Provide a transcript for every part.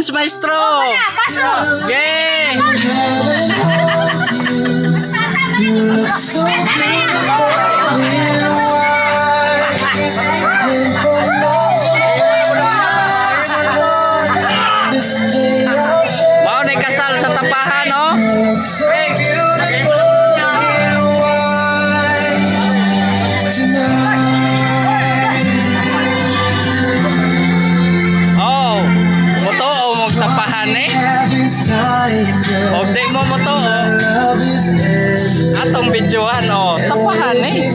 dance, maestro. Pasok! Okay. Mau na kasal sa tapahan, oh. Oh, moto o magtapahan eh. Update mo moto oh. Atong videohan oh, tapahan eh.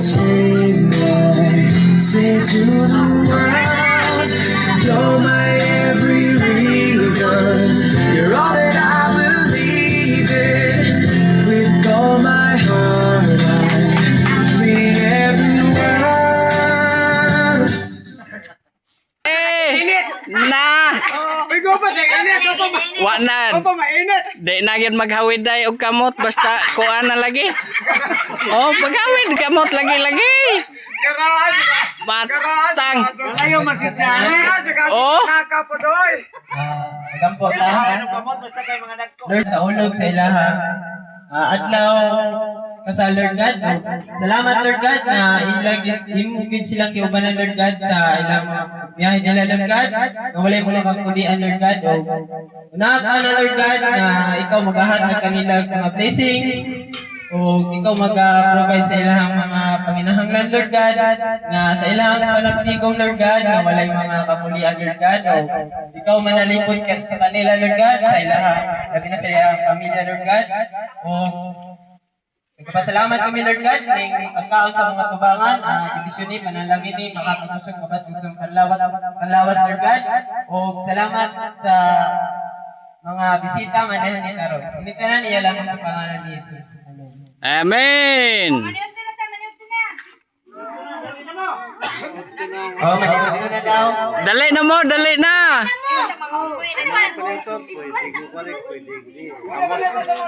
Say to the world, you're my every reason. You're all that I believe in. With all my heart, I feel every word. Na! Bigo pa sa init, Wa na. pa mainit. Di na gyud maghawid day og kamot basta kuan na lagi. Oh, maghawid kamot lagi-lagi. Matang. Ayaw masityan. Oh. Nakapodoy. Gampot Ano na. kamot basta kay mga nagko. Lord, sa ulog sa ilaha. Adlaw ka sa Lord God. Salamat Lord God na imugid silang giubanan Lord God sa ilang biyahe nila Lord God. Na walay mo lang kakulian Lord God. Unahan na Lord God na ikaw maghahatag kanila mga blessings. O ikaw mag-provide sa ilang mga panginahanglan Lord God. Na sa ilang panagtigong Lord God na walay mga kakulian Lord God. O ikaw manalipod ka sa kanila Lord God. Sa ilang, labi na sa ilang pamilya Lord God. O nagpapasalamat kami Lord God ng pagkaon sa mga tubangan, divisyon ni, panalangin ni, makapagusog, mapasugtong panlawas Lord God. O salamat sa mga bisita nga na ni Karon. Kumitanan niya lang sa pangalan ni Jesus. Amen. Oh, maliwan ko na daw. Dali na mo, dali na.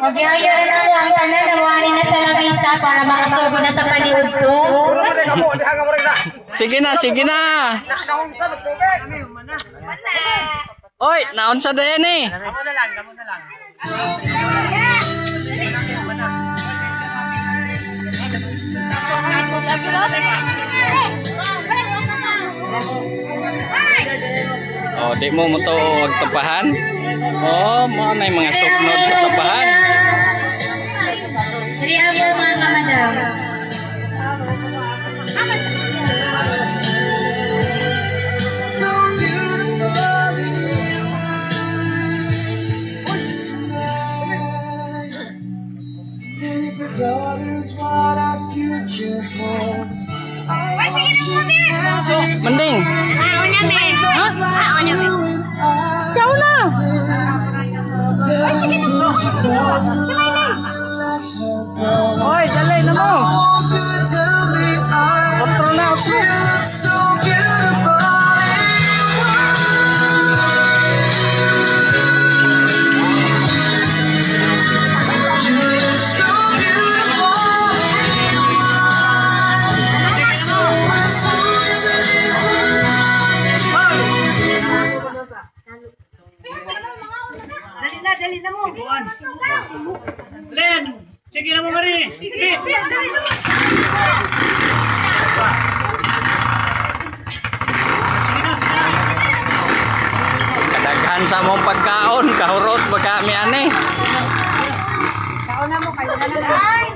Magyayo na mo ang tanan na wali na sa lamisa para makasugo na sa paliud to. Sige na, sige na. Oy, naunsa dayan eh. Oh, di mo mo to tapahan. Oh, mo na yung mga suknod sa tapahan. Dili ako mga kamadam. So beautiful in you. Tonight. And if the daughter's what our future holds, I want you So, mending. Ikaw na. Oy, dali na mo. Otro na, otro. Dali na mo. Len, sige na mo mari. Kadaghan sa mong pagkaon, kahurot ba kami ani? Kauna mo kayo na lang.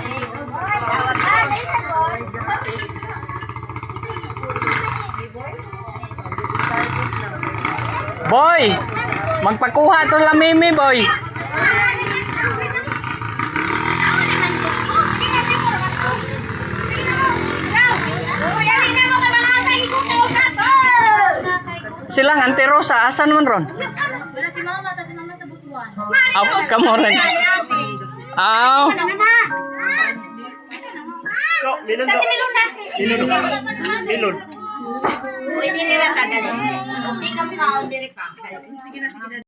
Boy, magpakuha to lamimi, boy. Silang Ante Rosa, asan man ron? Wala si mama sa butuan. Aw, kamo rin. Aw. Milon Sa milon na. Milon. Pwede nila kadali. Hindi kami ka-order ka. Sige na, sige na.